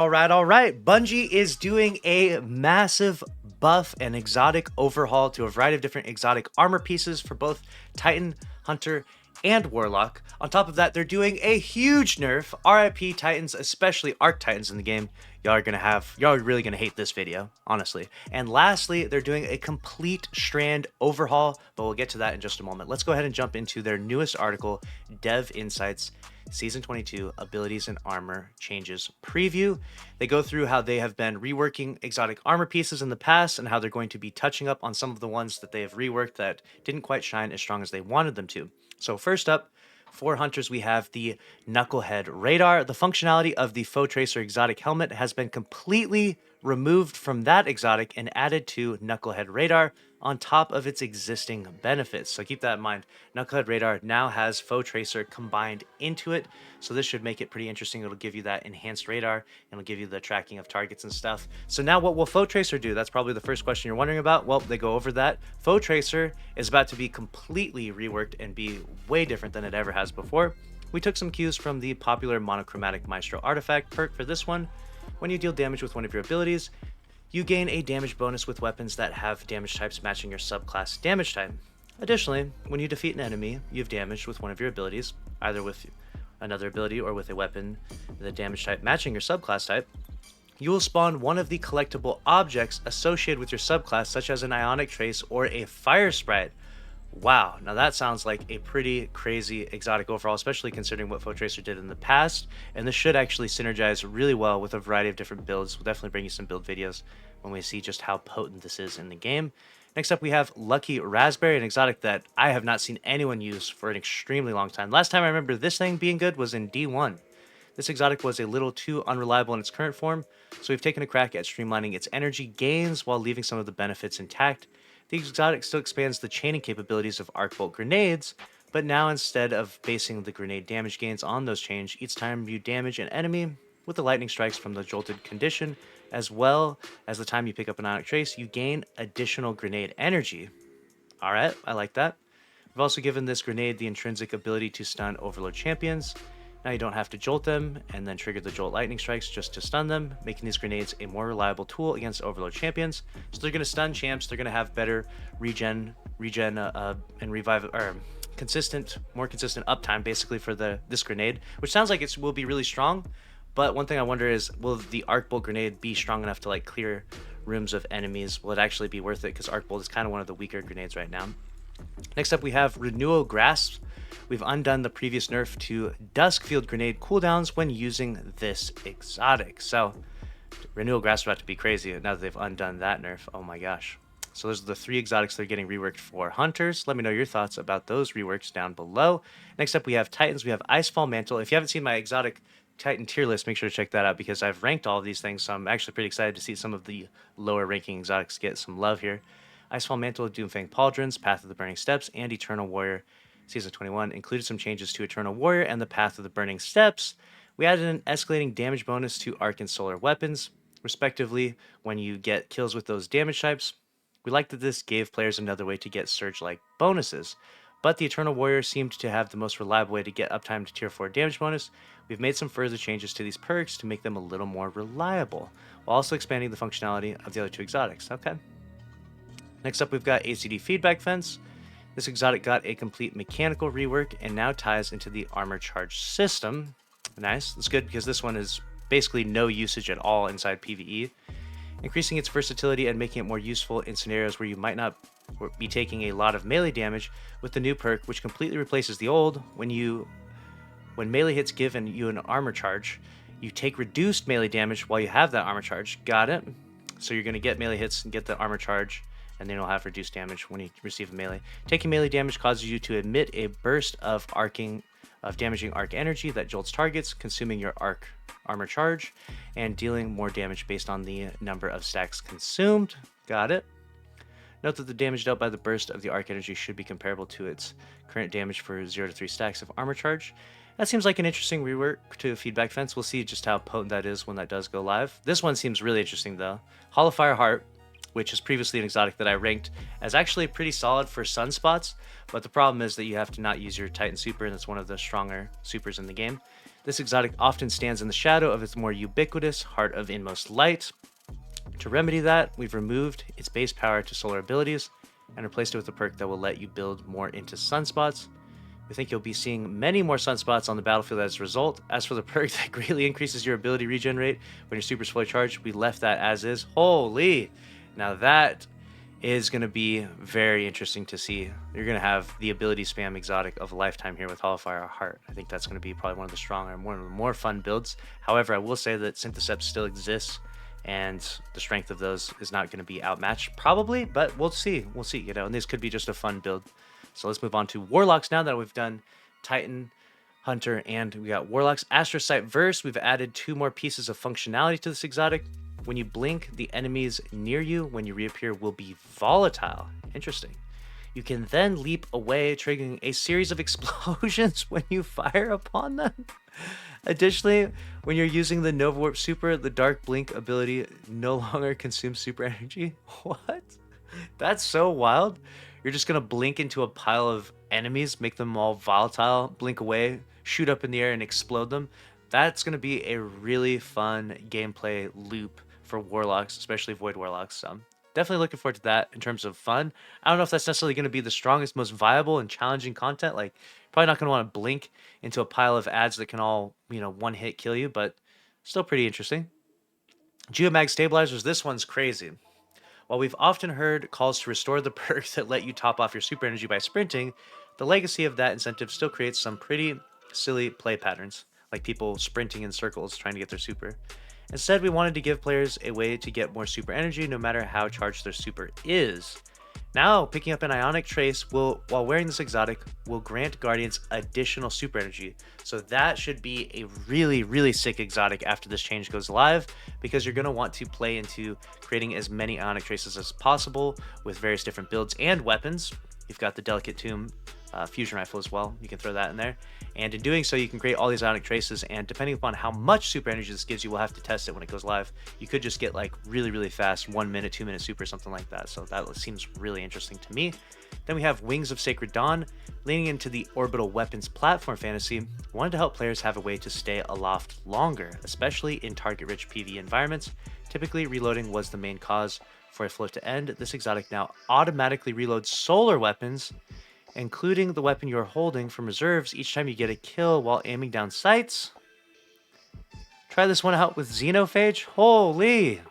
All right. Bungie is doing a massive buff and exotic overhaul to a variety of different exotic armor pieces for both Titan, Hunter, and Warlock. On top of that, they're doing a huge nerf. RIP Titans, especially Arc Titans in the game. Y'all are really gonna hate this video, honestly. And lastly, they're doing a complete Strand overhaul, but we'll get to that in just a moment. Let's go ahead and jump into their newest article, Dev Insights, Season 22 Abilities and Armor Changes Preview. They go through how they have been reworking exotic armor pieces in the past and how they're going to be touching up on some of the ones that they have reworked that didn't quite shine as strong as they wanted them to. So first up, for Hunters, we have the Knucklehead Radar. The functionality of the Foe Tracer exotic helmet has been completely removed from that exotic and added to Knucklehead Radar on top of its existing benefits. So keep that in mind. Knucklehead Radar now has Foe Tracer combined into it, so this should make it pretty interesting. It'll give you that enhanced radar, and it'll give you the tracking of targets and stuff. So now what will Foe Tracer do? That's probably the first question you're wondering about. Well, they go over that. Foe Tracer is about to be completely reworked and be way different than it ever has before. We took some cues from the popular monochromatic Maestro artifact perk for this one. When you deal damage with one of your abilities, you gain a damage bonus with weapons that have damage types matching your subclass damage type. Additionally, when you defeat an enemy you've damaged with one of your abilities, either with another ability or with a weapon, the damage type matching your subclass type, you will spawn one of the collectible objects associated with your subclass, such as an Ionic Trace or a Fire Sprite. Wow, now that sounds like a pretty crazy exotic overall, especially considering what Foe Tracer did in the past, and this should actually synergize really well with a variety of different builds. We'll definitely bring you some build videos when we see just how potent this is in the game. Next up, we have Lucky Raspberry, an exotic that I have not seen anyone use for an extremely long time. Last time I remember this thing being good was in D1. This exotic was a little too unreliable in its current form, so we've taken a crack at streamlining its energy gains while leaving some of the benefits intact. The exotic still expands the chaining capabilities of Arc Bolt grenades, but now instead of basing the grenade damage gains on those chains, each time you damage an enemy with the lightning strikes from the jolted condition, as well as the time you pick up an Ionic Trace, you gain additional grenade energy. Alright, I like that. We've also given this grenade the intrinsic ability to stun Overload champions. Now you don't have to jolt them and then trigger the jolt lightning strikes just to stun them, making these grenades a more reliable tool against Overload champions. So they're going to stun champs, they're going to have better regen and revive, or more consistent uptime basically for this grenade, which sounds like it will be really strong. But one thing I wonder is, will the Arc Bolt grenade be strong enough to like clear rooms of enemies? Will it actually be worth it? Because Arc Bolt is kind of one of the weaker grenades right now. Next up, we have Renewal Grasp. We've undone the previous nerf to Duskfield grenade cooldowns when using this exotic. So Renewal Grasp is about to be crazy now that they've undone that nerf. Oh my gosh. So those are the three exotics that are getting reworked for Hunters. Let me know your thoughts about those reworks down below. Next up, we have Titans. We have Icefall Mantle. If you haven't seen my exotic Titan tier list, make sure to check that out because I've ranked all of these things, so I'm actually pretty excited to see some of the lower ranking exotics get some love here. Icefall Mantle, Doomfang Pauldrons, Path of the Burning Steps, and Eternal Warrior Season 21 included some changes to Eternal Warrior and the Path of the Burning Steps. We added an escalating damage bonus to Arc and Solar weapons, respectively, when you get kills with those damage types. We liked that this gave players another way to get Surge-like bonuses, but the Eternal Warrior seemed to have the most reliable way to get uptime to Tier 4 damage bonus. We've made some further changes to these perks to make them a little more reliable, while also expanding the functionality of the other two exotics. Okay. Next up, we've got ACD Feedback Fence. This exotic got a complete mechanical rework and now ties into the armor charge system. Nice. That's good because this one is basically no usage at all inside PvE, increasing its versatility and making it more useful in scenarios where you might not be taking a lot of melee damage with the new perk, which completely replaces the old. When melee hits given you an armor charge, you take reduced melee damage while you have that armor charge. Got it? So you're going to get melee hits and get the armor charge, and then you'll have reduced damage when you receive a melee. Taking melee damage causes you to emit a burst of damaging arc energy that jolts targets, consuming your arc armor charge, and dealing more damage based on the number of stacks consumed. Got it. Note that the damage dealt by the burst of the arc energy should be comparable to its current damage for 0 to 3 stacks of armor charge. That seems like an interesting rework to Feedback Fence. We'll see just how potent that is when that does go live. This one seems really interesting though. Hollow Fire Heart, which is previously an exotic that I ranked as actually pretty solid for sunspots, but the problem is that you have to not use your Titan super, and it's one of the stronger supers in the game. This exotic often stands in the shadow of its more ubiquitous Heart of Inmost Light. To remedy that, we've removed its base power to solar abilities and replaced it with a perk that will let you build more into sunspots. We think you'll be seeing many more sunspots on the battlefield as a result. As for the perk that greatly increases your ability regen rate when your super's fully charged, we left that as is. Holy! Now that is going to be very interesting to see. You're going to have the ability spam exotic of a lifetime here with Holofire Heart. I think that's going to be probably one of the stronger and one of the more fun builds. However, I will say that Synthesept still exists, and the strength of those is not going to be outmatched probably, but we'll see. We'll see, you know, and this could be just a fun build. So let's move on to Warlocks now that we've done Titan, Hunter, and we got Warlocks. Astrocyte Verse, we've added 2 more pieces of functionality to this exotic. When you blink, the enemies near you when you reappear will be volatile. Interesting. You can then leap away, triggering a series of explosions when you fire upon them. Additionally, when you're using the Nova Warp Super, the Dark Blink ability no longer consumes super energy. What? That's so wild. You're just going to blink into a pile of enemies, make them all volatile, blink away, shoot up in the air, and explode them. That's going to be a really fun gameplay loop for Warlocks, especially Void Warlocks. So definitely looking forward to that in terms of fun. I don't know if that's necessarily going to be the strongest, most viable, and challenging content. Like, probably not going to want to blink into a pile of ads that can all, you know, one hit kill you, but still pretty interesting. Geomag Stabilizers, this one's crazy. While we've often heard calls to restore the perks that let you top off your super energy by sprinting, the legacy of that incentive still creates some pretty silly play patterns, like people sprinting in circles trying to get their super. Instead, we wanted to give players a way to get more super energy no matter how charged their super is. Now, picking up an Ionic Trace will, while wearing this exotic, will grant Guardians additional super energy. So that should be a really, really sick exotic after this change goes live, because you're going to want to play into creating as many Ionic Traces as possible with various different builds and weapons. You've got the Delicate Tomb fusion rifle as well. You can throw that in there. And in doing so, you can create all these Ionic Traces, and depending upon how much super energy this gives you, we'll have to test it when it goes live. You could just get like really, really fast 1 minute, 2 minute super, something like that. So that seems really interesting to me. Then we have Wings of Sacred Dawn. Leaning into the orbital weapons platform fantasy, wanted to help players have a way to stay aloft longer, especially in target-rich PvE environments. Typically, reloading was the main cause for a float to end. This exotic now automatically reloads solar weapons, including the weapon you're holding from reserves each time you get a kill while aiming down sights. Try this one out with Xenophage. Holy!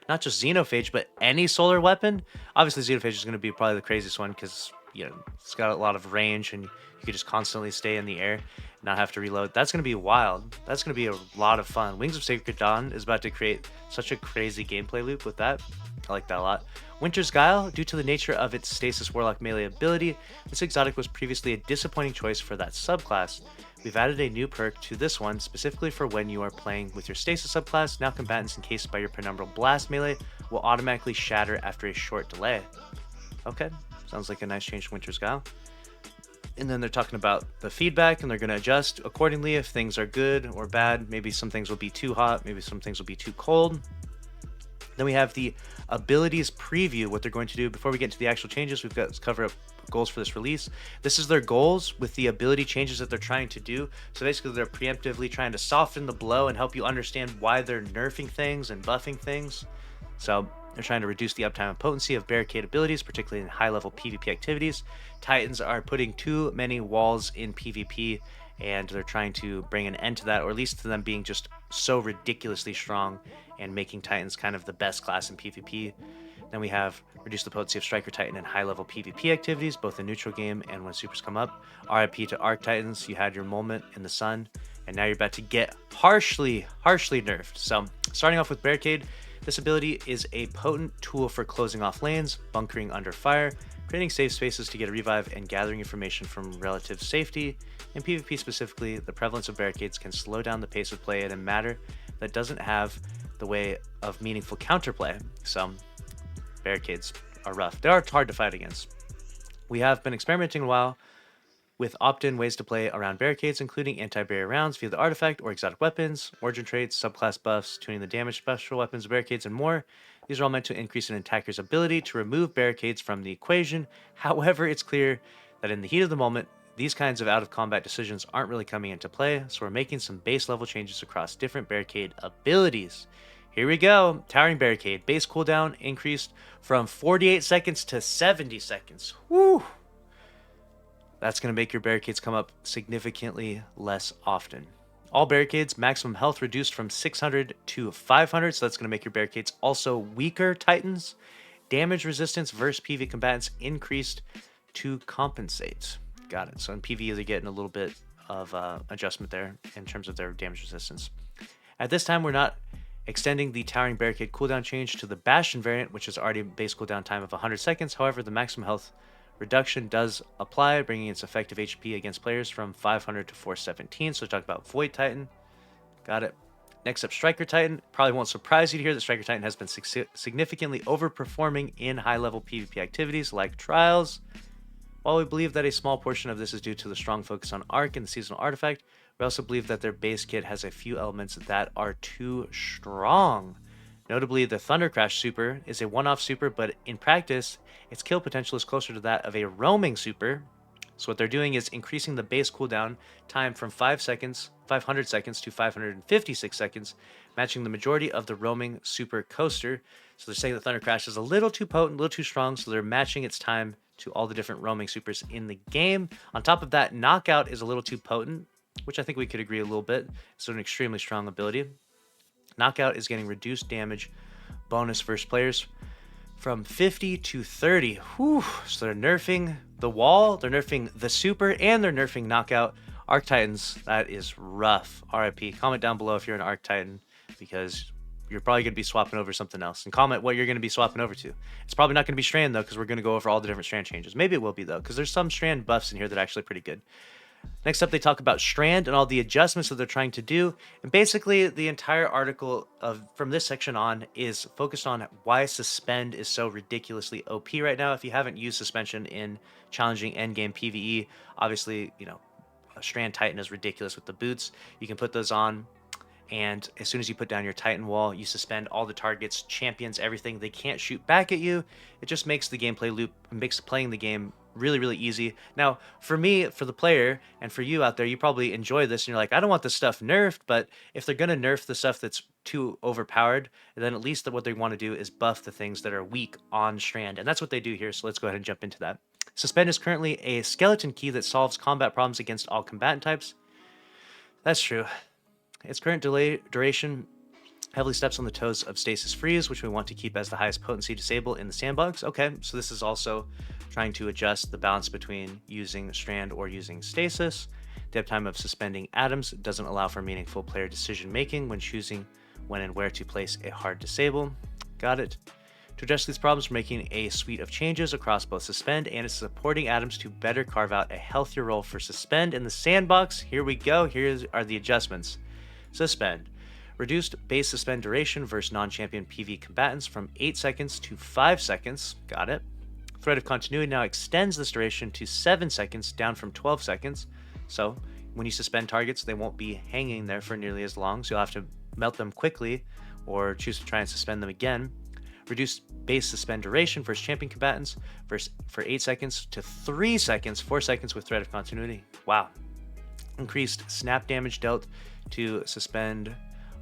Not just Xenophage, but any solar weapon. Obviously, Xenophage is going to be probably the craziest one because, you know, it's got a lot of range and you can just constantly stay in the air and not have to reload. That's going to be wild. That's going to be a lot of fun. Wings of Sacred Dawn is about to create such a crazy gameplay loop with that. I like that a lot. Winter's Guile, due to the nature of its Stasis Warlock melee ability, this exotic was previously a disappointing choice for that subclass. We've added a new perk to this one specifically for when you are playing with your Stasis subclass. Now combatants encased by your Penumbral Blast melee will automatically shatter after a short delay. Okay, sounds like a nice change to Winter's Guile. And then they're talking about the feedback, and they're going to adjust accordingly if things are good or bad. Maybe some things will be too hot, maybe some things will be too cold. Then we have the abilities preview, what they're going to do. Before we get into the actual changes, we've got to cover up goals for this release. This is their goals with the ability changes that they're trying to do. So basically, they're preemptively trying to soften the blow and help you understand why they're nerfing things and buffing things. So they're trying to reduce the uptime and potency of barricade abilities, particularly in high-level PvP activities. Titans are putting too many walls in PvP, and they're trying to bring an end to that, or at least to them being just so ridiculously strong and making Titans kind of the best class in PvP. Then we have reduce the potency of Striker Titan in high-level PvP activities, both in neutral game and when supers come up. RIP to Arc Titans, you had your moment in the sun, and now you're about to get harshly nerfed. So starting off with Barricade, this ability is a potent tool for closing off lanes, bunkering under fire, creating safe spaces to get a revive, and gathering information from relative safety. In PvP specifically, the prevalence of barricades can slow down the pace of play in a matter that doesn't have the way of meaningful counterplay. So barricades are rough. They are hard to fight against. We have been experimenting a while with opt-in ways to play around barricades, including anti-barrier rounds via the artifact or exotic weapons, origin traits, subclass buffs, tuning the damage special weapons, barricades, and more. These are all meant to increase an attacker's ability to remove barricades from the equation. However, it's clear that in the heat of the moment, these kinds of out-of-combat decisions aren't really coming into play, so we're making some base level changes across different barricade abilities. Here we go. Towering Barricade. Base cooldown increased from 48 seconds to 70 seconds. Woo! That's going to make your barricades come up significantly less often. All barricades, maximum health reduced from 600 to 500, so that's going to make your barricades also weaker Titans. Damage resistance versus PV combatants increased to compensate. Got it. So in PV, they're getting a little bit of adjustment there in terms of their damage resistance. At this time, we're not extending the Towering Barricade cooldown change to the Bastion variant, which is already a base cooldown time of 100 seconds. However, the maximum health reduction does apply, bringing its effective HP against players from 500 to 417. So talk about Void Titan. Got it. Next up, Striker Titan. Probably won't surprise you to hear that Striker Titan has been significantly overperforming in high-level PvP activities like Trials. While we believe that a small portion of this is due to the strong focus on Arc and the Seasonal Artifact, we also believe that their base kit has a few elements that are too strong. Notably, the Thunder Crash super is a one-off super, but in practice, its kill potential is closer to that of a roaming super. So what they're doing is increasing the base cooldown time from 500 seconds to 556 seconds, matching the majority of the roaming super coaster. So they're saying the Thunder Crash is a little too potent, a little too strong, so they're matching its time to all the different roaming supers in the game. On top of that, Knockout is a little too potent, which I think we could agree a little bit. So an extremely strong ability. Knockout is getting reduced damage bonus versus players from 50 to 30. Whew. So they're nerfing the wall, they're nerfing the super, and they're nerfing Knockout. Arc Titans, that is rough. RIP. Comment down below if you're an Arc Titan, because you're probably going to be swapping over something else. And comment what you're going to be swapping over to. It's probably not going to be Strand, though, because we're going to go over all the different Strand changes. Maybe it will be, though, because there's some Strand buffs in here that are actually pretty good. Next up, they talk about Strand and all the adjustments that they're trying to do. And basically, the entire article from this section on is focused on why Suspend is so ridiculously OP right now. If you haven't used Suspension in challenging endgame PvE, obviously, you know, a Strand Titan is ridiculous with the boots. You can put those on, and as soon as you put down your Titan wall, you suspend all the targets, champions, everything. They can't shoot back at you. It just makes the gameplay loop, makes playing the game really, really easy. Now, for me, for the player, and for you out there, you probably enjoy this, and you're like, I don't want this stuff nerfed, but if they're going to nerf the stuff that's too overpowered, then at least what they want to do is buff the things that are weak on Strand, and that's what they do here, so let's go ahead and jump into that. Suspend is currently a skeleton key that solves combat problems against all combatant types. That's true. Its current duration heavily steps on the toes of Stasis Freeze, which we want to keep as the highest potency disable in the sandbox. Okay, so this is also trying to adjust the balance between using Strand or using Stasis. The uptime of suspending atoms doesn't allow for meaningful player decision making when choosing when and where to place a hard disable. Got it. To address these problems, we're making a suite of changes across both Suspend and its supporting atoms to better carve out a healthier role for Suspend in the sandbox. Here we go. Here are the adjustments. Suspend. Reduced base suspend duration versus non-champion PV combatants from 8 seconds to 5 seconds. Got it. Thread of Continuity now extends this duration to 7 seconds, down from 12 seconds. So when you suspend targets, they won't be hanging there for nearly as long, so you'll have to melt them quickly or choose to try and suspend them again. Reduced base suspend duration versus champion combatants for 8 seconds to 3 seconds, 4 seconds with Thread of Continuity. Wow. Increased snap damage dealt to suspend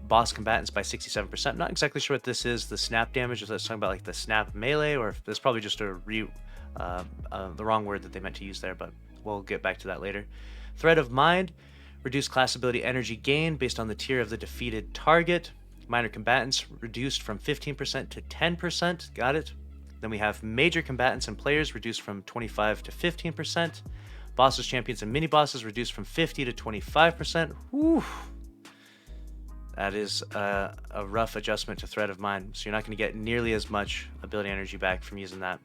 boss combatants by 67%. I'm not exactly sure what this is. The snap damage, is that talking about like the snap melee, or if that's probably just the wrong word that they meant to use there, but we'll get back to that later. Thread of Mind, reduced class ability energy gain based on the tier of the defeated target. Minor combatants reduced from 15% to 10%. Got it. Then we have major combatants and players reduced from 25 to 15%. Bosses, champions, and mini bosses reduced from 50 to 25%. Whew. That is a rough adjustment to Thread of Mind, so you're not going to get nearly as much ability energy back from using that.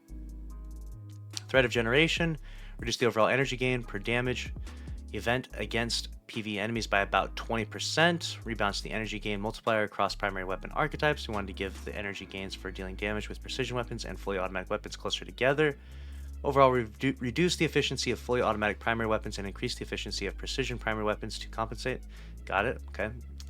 Thread of Generation, reduce the overall energy gain per damage event against PvE enemies by about 20%. Rebalance the energy gain multiplier across primary weapon archetypes. We wanted to give the energy gains for dealing damage with precision weapons and fully automatic weapons closer together. Overall, reduce the efficiency of fully automatic primary weapons and increase the efficiency of precision primary weapons to compensate. Got it. Okay.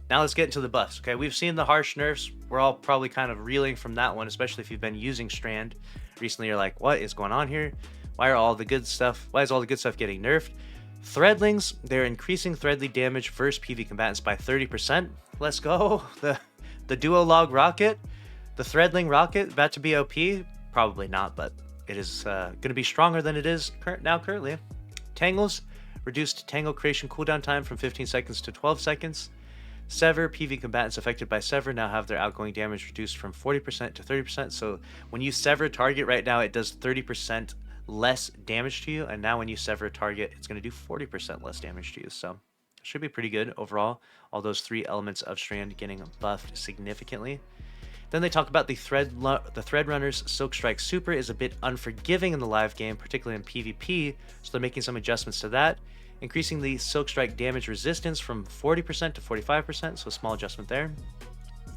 Now let's get into the buffs. Okay, we've seen the harsh nerfs. We're all probably kind of reeling from that one, especially if you've been using Strand recently. You're like, what is going on here? Why is all the good stuff getting nerfed? Threadlings, they're increasing thread lead damage versus PV combatants by 30%. Let's go. The duo log rocket, the threadling rocket, about to be OP? Probably not, but it is going to be stronger than it is currently. Tangles, reduced tangle creation cooldown time from 15 seconds to 12 seconds. Sever, PV combatants affected by Sever now have their outgoing damage reduced from 40% to 30%. So when you sever a target right now, it does 30% less damage to you. And now when you sever a target, it's going to do 40% less damage to you. So it should be pretty good overall. All those 3 elements of Strand getting buffed significantly. Then they talk about the Thread Runner's Silk Strike Super is a bit unforgiving in the live game, particularly in PvP. So they're making some adjustments to that. Increasing the Silk Strike damage resistance from 40% to 45%, so a small adjustment there.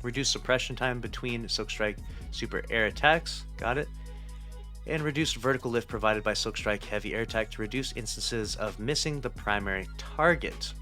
Reduce suppression time between Silk Strike Super air attacks, got it. And reduced vertical lift provided by Silk Strike Heavy air attack to reduce instances of missing the primary target.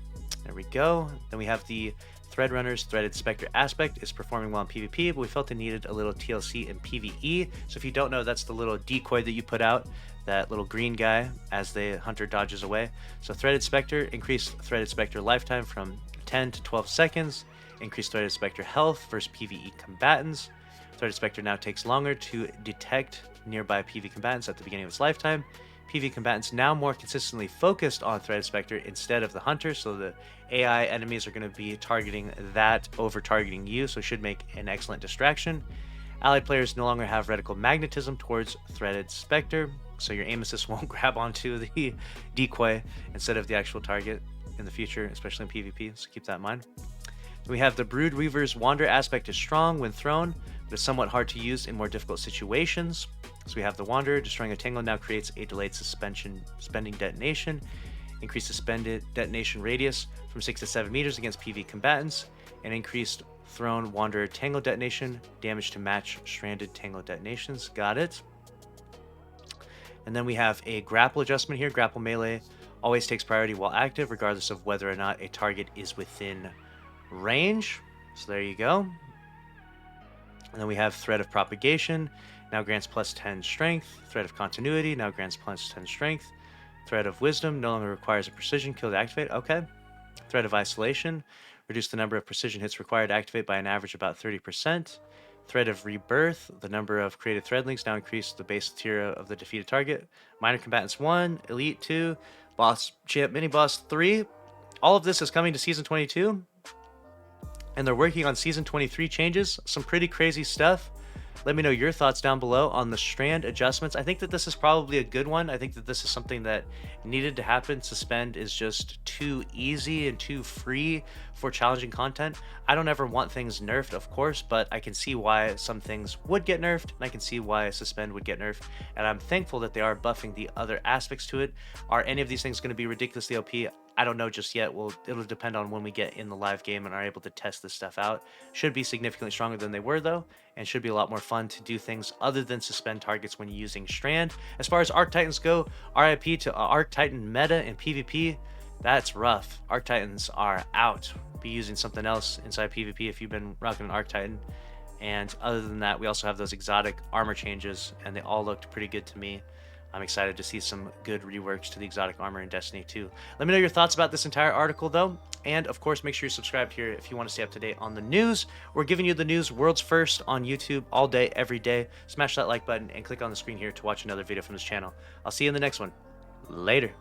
There we go. Then we have the Thread Runner's Threaded Spectre Aspect is performing well in PvP, but we felt it needed a little TLC in PvE. So if you don't know, that's the little decoy that you put out, that little green guy as the hunter dodges away. So Threaded Spectre, increased Threaded Spectre lifetime from 10 to 12 seconds, increased Threaded Spectre health versus PvE combatants. Threaded Spectre now takes longer to detect nearby PV combatants at the beginning of its lifetime. PV combatants now more consistently focused on Threaded Spectre instead of the hunter, so the AI enemies are going to be targeting that over targeting you, so it should make an excellent distraction. Allied players no longer have reticle magnetism towards Threaded Spectre, so your aim assist won't grab onto the decoy instead of the actual target in the future, especially in PvP, so keep that in mind. We have the Brood Weaver's Wander aspect is strong when thrown, but is somewhat hard to use in more difficult situations. So we have the Wanderer, destroying a tangle now creates a delayed suspending detonation. Increased suspended detonation radius from 6 to 7 meters against PV combatants, and increased thrown Wanderer tangle detonation, damage to match stranded tangle detonations. Got it. And then we have a grapple adjustment here. Grapple melee always takes priority while active, regardless of whether or not a target is within range. So there you go. And then we have Thread of Propagation, now grants plus 10 strength. Thread of Continuity now grants plus 10 strength. Thread of Wisdom no longer requires a precision kill to activate. Okay. Thread of Isolation, reduce the number of precision hits required to activate by an average about 30%. Thread of Rebirth, the number of created threadlings now increase the base tier of the defeated target. Minor Combatants 1, Elite 2, Boss Champ Mini Boss 3. All of this is coming to Season 22. And they're working on Season 23 changes. Some pretty crazy stuff. Let me know your thoughts down below on the Strand adjustments. I think that this is probably a good one. I think that this is something that needed to happen. Suspend is just too easy and too free for challenging content. I don't ever want things nerfed, of course, but I can see why some things would get nerfed, and I can see why Suspend would get nerfed, and I'm thankful that they are buffing the other aspects to it. Are any of these things going to be ridiculously OP? I don't know just yet. Well, it'll depend on when we get in the live game and are able to test this stuff out. Should be significantly stronger than they were, though, and should be a lot more fun to do things other than suspend targets when using Strand. As far as Arc Titans go, RIP to Arc Titan meta in PvP. That's rough. Arc Titans are out. Be using something else inside PvP if you've been rocking an Arc Titan. And other than that, we also have those exotic armor changes, and they all looked pretty good to me. I'm excited to see some good reworks to the exotic armor in Destiny 2. Let me know your thoughts about this entire article, though. And, of course, make sure you're subscribed here if you want to stay up to date on the news. We're giving you the news world's first on YouTube all day, every day. Smash that like button and click on the screen here to watch another video from this channel. I'll see you in the next one. Later.